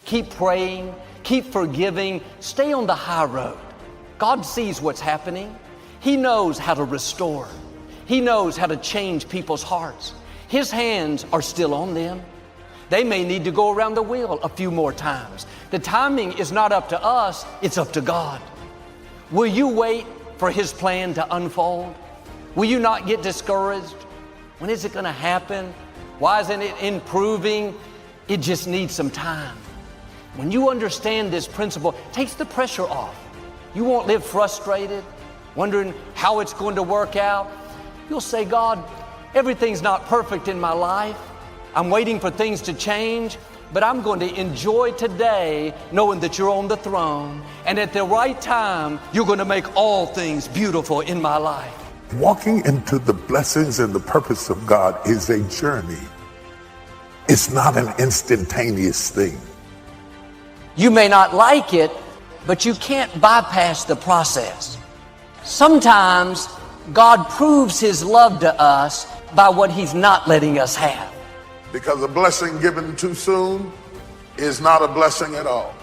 Keep praying, keep forgiving, stay on the high road. God sees what's happening. He knows how to restore. He knows how to change people's hearts. His hands are still on them. They may need to go around the wheel a few more times. The timing is not up to us, it's up to God. Will you wait for His plan to unfold? Will you not get discouraged? When is it going to happen? Why isn't it improving? It just needs some time. When you understand this principle, it takes the pressure off. You won't live frustrated, wondering how it's going to work out. You'll say, God, everything's not perfect in my life. I'm waiting for things to change, but I'm going to enjoy today knowing that you're on the throne, and at the right time, you're going to make all things beautiful in my life. Walking into the blessings and the purpose of God is a journey. It's not an instantaneous thing. You may not like it, but you can't bypass the process. Sometimes God proves His love to us by what He's not letting us have. Because a blessing given too soon is not a blessing at all.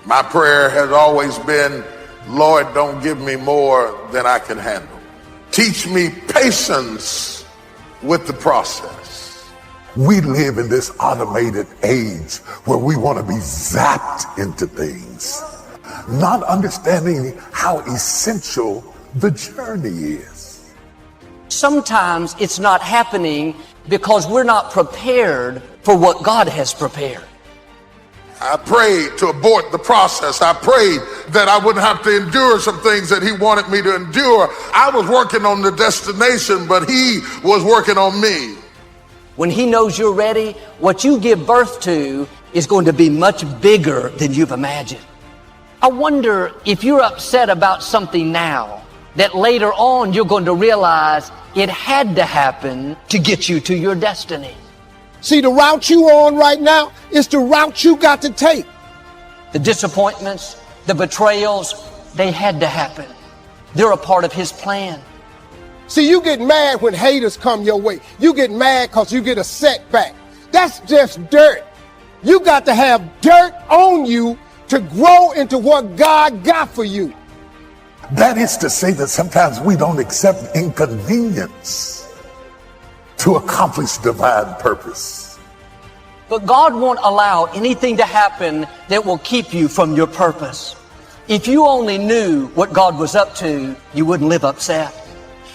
My prayer has always been, Lord, don't give me more than I can handle. Teach me patience with the process. We live in this automated age where we want to be zapped into things, not understanding how essential the journey is. Sometimes it's not happening because we're not prepared for what God has prepared. I prayed to abort the process. I prayed that I wouldn't have to endure some things that He wanted me to endure. I was working on the destination, but He was working on me. When He knows you're ready, what you give birth to is going to be much bigger than you've imagined. I wonder if you're upset about something now that later on you're going to realize it had to happen to get you to your destiny. See, the route you on right now is the route you got to take. The disappointments, the betrayals, they had to happen. They're a part of His plan. See, you get mad when haters come your way. You get mad because you get a setback. That's just dirt. You got to have dirt on you to grow into what God got for you. That is to say that sometimes we don't accept inconvenience to accomplish divine purpose. But God won't allow anything to happen that will keep you from your purpose. If you only knew what God was up to, you wouldn't live upset.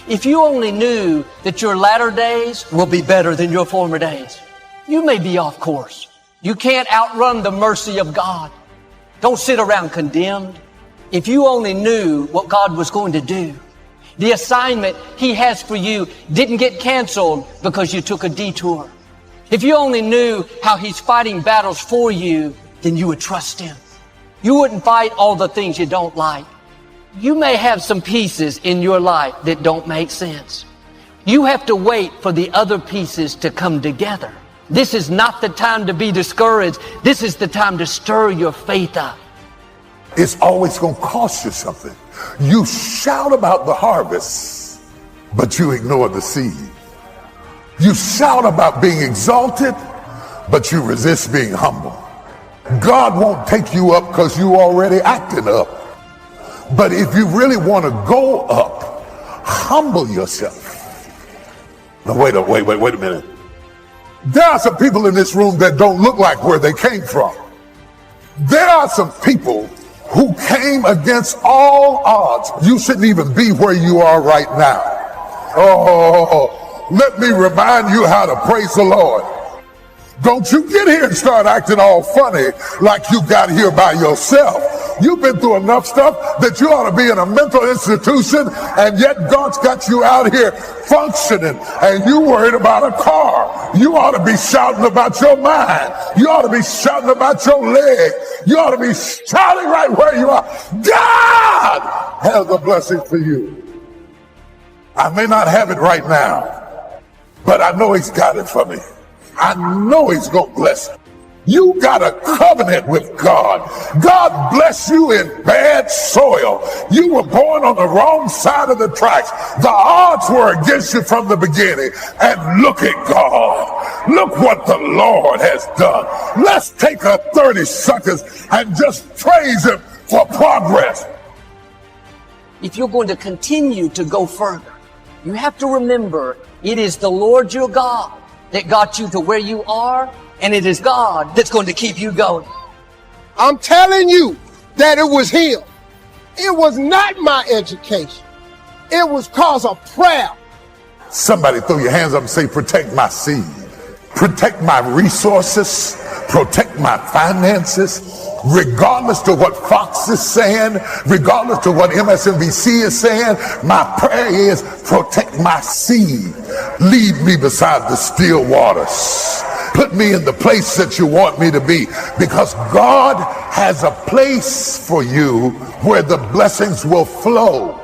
If you only knew that your latter days will be better than your former days, you may be off course. You can't outrun the mercy of God. Don't sit around condemned. If you only knew what God was going to do, the assignment He has for you didn't get canceled because you took a detour. If you only knew how He's fighting battles for you, then you would trust Him. You wouldn't fight all the things you don't like. You may have some pieces in your life that don't make sense. You have to wait for the other pieces to come together. This is not the time to be discouraged. This is the time to stir your faith up. It's always going to cost you something. You shout about the harvest, but you ignore the seed. You shout about being exalted, but you resist being humble. God won't take you up because you already acting up. But if you really want to go up, humble yourself. Now wait a minute. There are some people in this room that don't look like where they came from. There are some people who came against all odds. You shouldn't even be where you are right now. Oh, let me remind you how to praise the Lord. Don't you get here and start acting all funny like you got here by yourself. You've been through enough stuff that you ought to be in a mental institution, and yet God's got you out here functioning, and you worried about a car. You ought to be shouting about your mind. You ought to be shouting about your leg. You ought to be shouting right where you are. God has a blessing for you. I may not have it right now, but I know He's got it for me. I know He's going to bless it. You got a covenant with God. God bless you in bad soil. You were born on the wrong side of the tracks. The odds were against you from the beginning. And look at God. Look what the Lord has done. Let's take 30 seconds and just praise him for progress. If you're going to continue to go further, you have to remember it is the Lord your God that got you to where you are, and it is God that's going to keep you going. I'm telling you that it was him. It was not my education. It was cause of prayer. Somebody throw your hands up and say, protect my seed, protect my resources, protect my finances. Regardless to what Fox is saying, regardless to what MSNBC is saying, my prayer is protect my seed. Lead me beside the still waters. Put me in the place that you want me to be, because God has a place for you where the blessings will flow.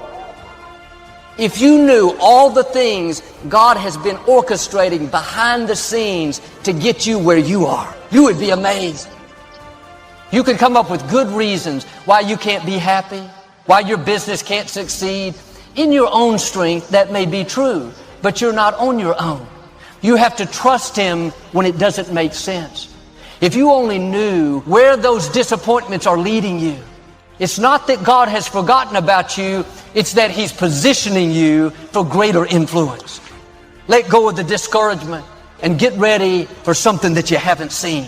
If you knew all the things God has been orchestrating behind the scenes to get you where you are, you would be amazed. You can come up with good reasons why you can't be happy, why your business can't succeed. In your own strength, that may be true, but you're not on your own. You have to trust him when it doesn't make sense. If you only knew where those disappointments are leading you, it's not that God has forgotten about you, it's that he's positioning you for greater influence. Let go of the discouragement and get ready for something that you haven't seen.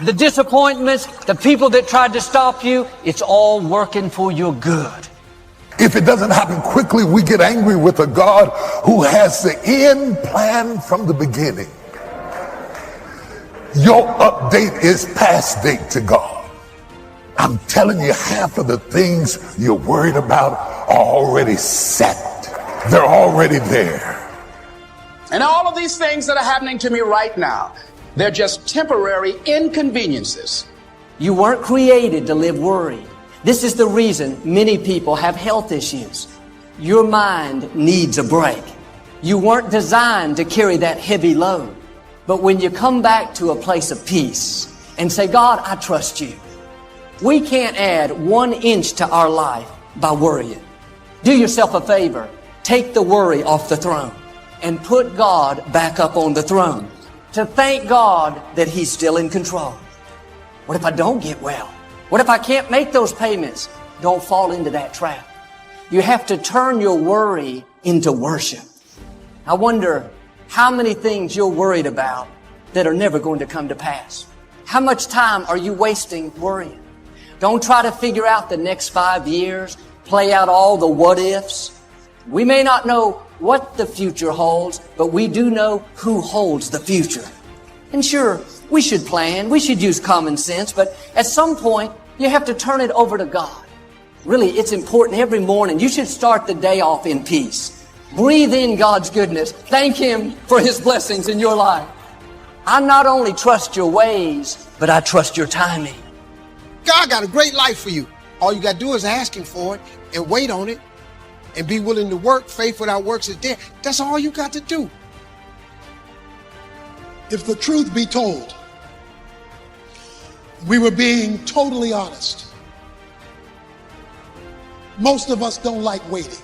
The disappointments, the people that tried to stop you, it's all working for your good. If it doesn't happen quickly, we get angry with a God who has the end plan from the beginning. Your update is past date to God. I'm telling you, half of the things you're worried about are already set. They're already there. And all of these things that are happening to me right now, they're just temporary inconveniences. You weren't created to live worried. This is the reason many people have health issues. Your mind needs a break. You weren't designed to carry that heavy load. But when you come back to a place of peace and say, God, I trust you. We can't add 1 inch to our life by worrying. Do yourself a favor. Take the worry off the throne and put God back up on the throne. To thank God that he's still in control. What if I don't get well? What if I can't make those payments? Don't fall into that trap. You have to turn your worry into worship. I wonder how many things you're worried about that are never going to come to pass. How much time are you wasting worrying? Don't try to figure out the next 5 years, play out all the what ifs. We may not know what the future holds, but we do know who holds the future. And sure, we should plan, we should use common sense, but at some point, you have to turn it over to God. Really, it's important every morning. You should start the day off in peace. Breathe in God's goodness. Thank him for his blessings in your life. I not only trust your ways, but I trust your timing. God got a great life for you. All you got to do is ask him for it and wait on it and be willing to work. Faith without works is dead. That's all you got to do. If the truth be told, we were being totally honest. Most of us don't like waiting.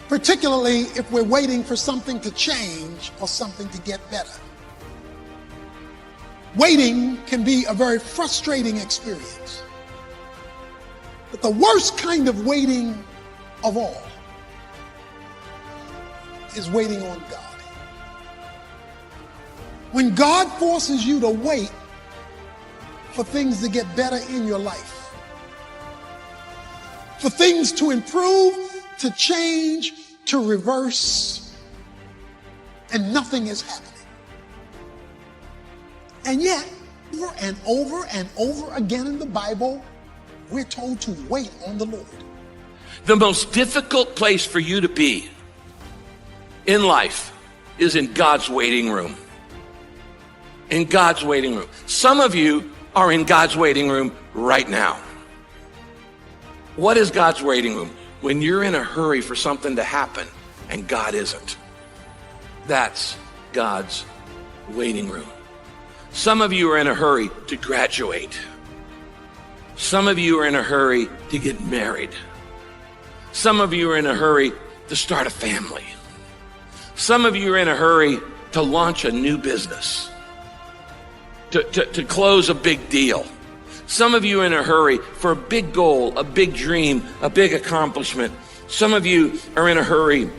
Particularly if we're waiting for something to change or something to get better. Waiting can be a very frustrating experience. But the worst kind of waiting of all is waiting on God. When God forces you to wait for things to get better in your life, for things to improve, to change, to reverse, and nothing is happening. And yet, over and over again in the Bible, we're told to wait on the Lord. The most difficult place for you to be in life is in God's waiting room. In God's waiting room. Some of you are in God's waiting room right now. What is God's waiting room? When you're in a hurry for something to happen and God isn't. That's God's waiting room. Some of you are in a hurry to graduate. Some of you are in a hurry to get married. Some of you are in a hurry to start a family. Some of you are in a hurry to launch a new business, to close a big deal. Some of you are in a hurry for a big goal, a big dream, a big accomplishment. Some of you are in a hurry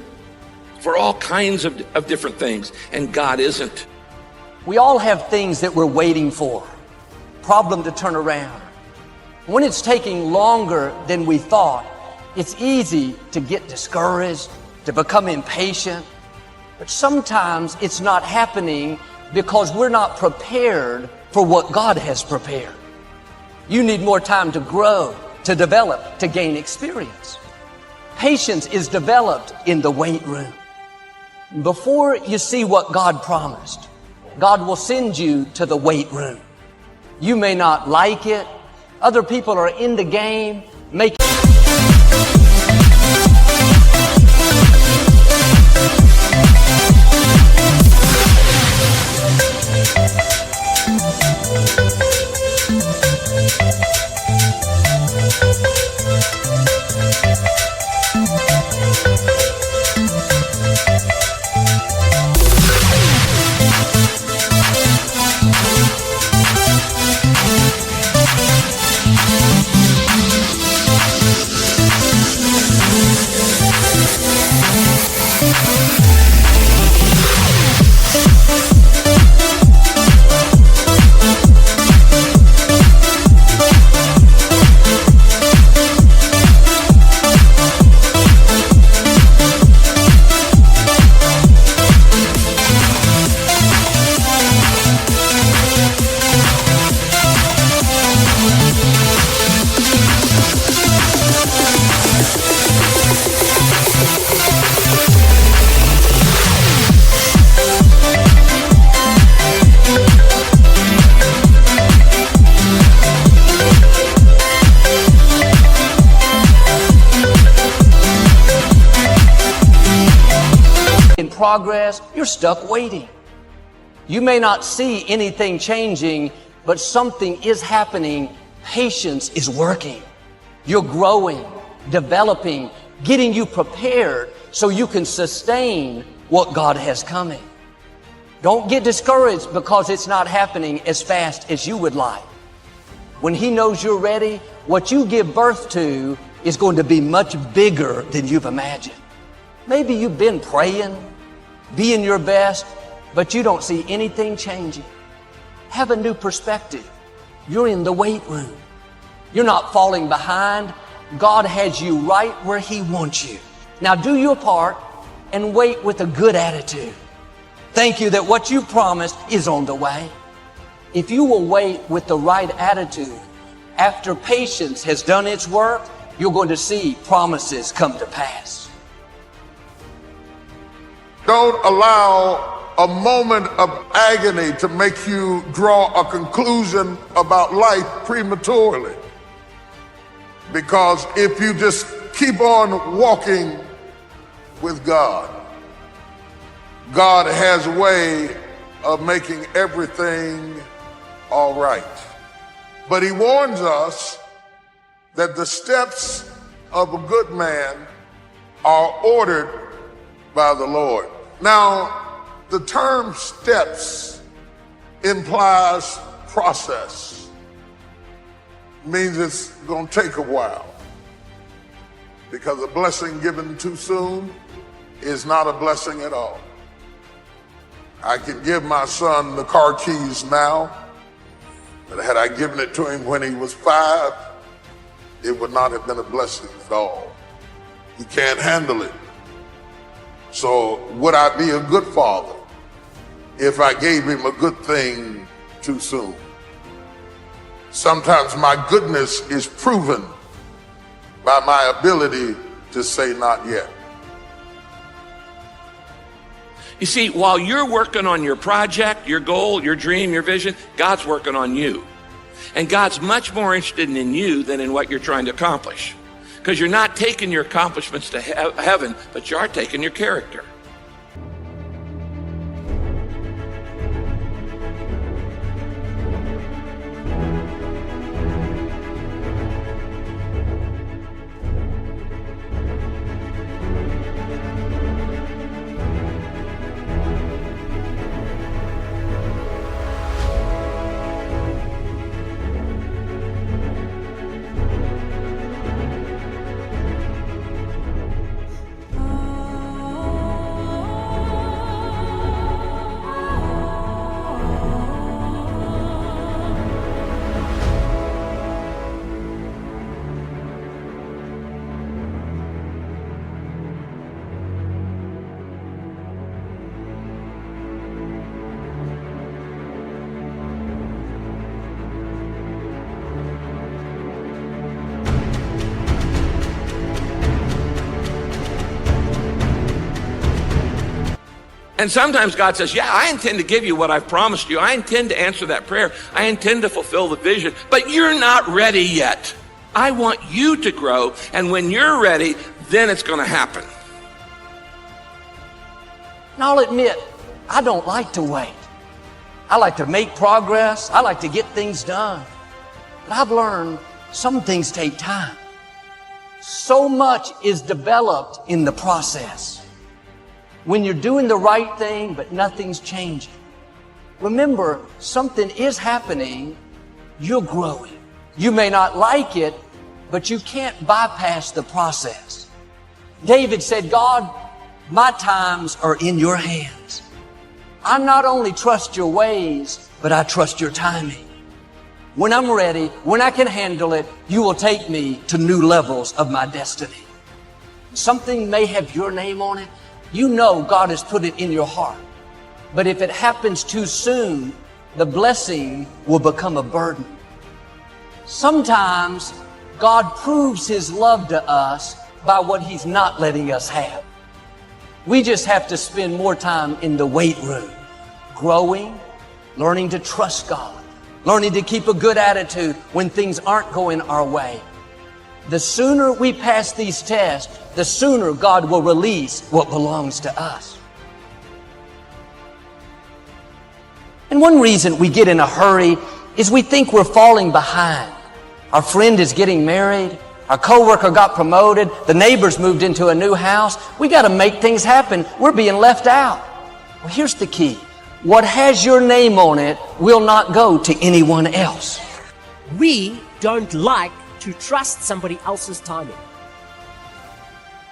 for all kinds of different things, and God isn't. We all have things that we're waiting for, problem to turn around. When it's taking longer than we thought, it's easy to get discouraged, to become impatient. But sometimes it's not happening because we're not prepared for what God has prepared. You need more time to grow, to develop, to gain experience. Patience is developed in the weight room. Before you see what God promised, God will send you to the weight room. You may not like it. Other people are in the game, making progress, you're stuck waiting. You may not see anything changing, but something is happening. Patience is working. You're growing, developing, getting you prepared so you can sustain what God has coming. Don't get discouraged because it's not happening as fast as you would like. When He knows you're ready, what you give birth to is going to be much bigger than you've imagined. Maybe you've been praying, being your best, but you don't see anything changing. Have a new perspective. You're in the weight room. You're not falling behind. God has you right where He wants you. Now do your part and wait with a good attitude. Thank you that what you promised is on the way. If you will wait with the right attitude, after patience has done its work, you're going to see promises come to pass. Don't allow a moment of agony to make you draw a conclusion about life prematurely. Because if you just keep on walking with God, God has a way of making everything all right. But He warns us that the steps of a good man are ordered by the Lord. Now, the term steps implies process. Means it's going to take a while. Because a blessing given too soon is not a blessing at all. I can give my son the car keys now, but had I given it to him when he was 5, it would not have been a blessing at all. He can't handle it. So would I be a good father if I gave him a good thing too soon? Sometimes my goodness is proven by my ability to say not yet. You see, while you're working on your project, your goal, your dream, your vision, God's working on you. And God's much more interested in you than in what you're trying to accomplish. Because you're not taking your accomplishments to heaven, but you are taking your character. And sometimes God says, yeah, I intend to give you what I've promised you. I intend to answer that prayer. I intend to fulfill the vision, but you're not ready yet. I want you to grow, and when you're ready, then it's going to happen. And I'll admit, I don't like to wait. I like to make progress. I like to get things done. But I've learned some things take time. So much is developed in the process. When you're doing the right thing, but nothing's changing. Remember, something is happening. You're growing. You may not like it, but you can't bypass the process. David said, God, my times are in your hands. I not only trust your ways, but I trust your timing. When I'm ready, when I can handle it, you will take me to new levels of my destiny. Something may have your name on it. You know God has put it in your heart. But if it happens too soon, the blessing will become a burden. Sometimes God proves His love to us by what He's not letting us have. We just have to spend more time in the weight room, growing, learning to trust God, learning to keep a good attitude when things aren't going our way. The sooner we pass these tests, the sooner God will release what belongs to us. And one reason we get in a hurry is we think we're falling behind. Our friend is getting married. Our coworker got promoted. The neighbors moved into a new house. We got to make things happen. We're being left out. Well, here's the key. What has your name on it will not go to anyone else. We don't like to trust somebody else's timing.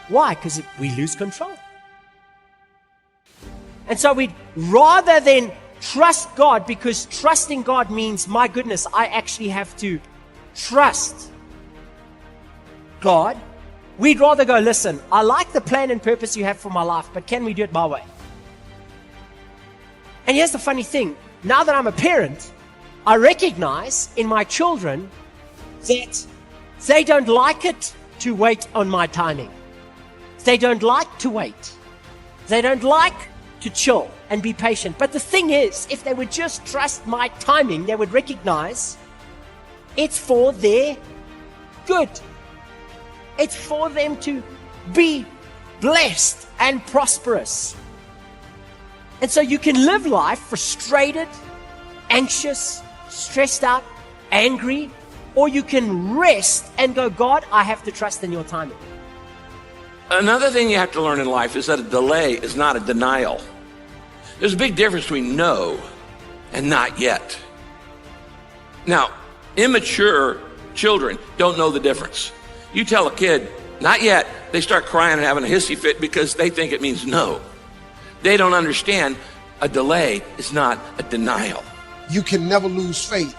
Why? Because we lose control. And so we'd rather than trust God, because trusting God means, my goodness, I actually have to trust God. We'd rather go, listen, I like the plan and purpose you have for my life, but can we do it my way? And here's the funny thing. Now that I'm a parent, I recognize in my children that they don't like it to wait on my timing. They don't like to wait. They don't like to chill and be patient. But the thing is, if they would just trust my timing, they would recognize it's for their good. It's for them to be blessed and prosperous. And so you can live life frustrated, anxious, stressed out, angry, or you can rest and go, God, I have to trust in your timing. Another thing you have to learn in life is that a delay is not a denial. There's a big difference between no and not yet. Now, immature children don't know the difference. You tell a kid, not yet, they start crying and having a hissy fit because they think it means no. They don't understand a delay is not a denial. You can never lose faith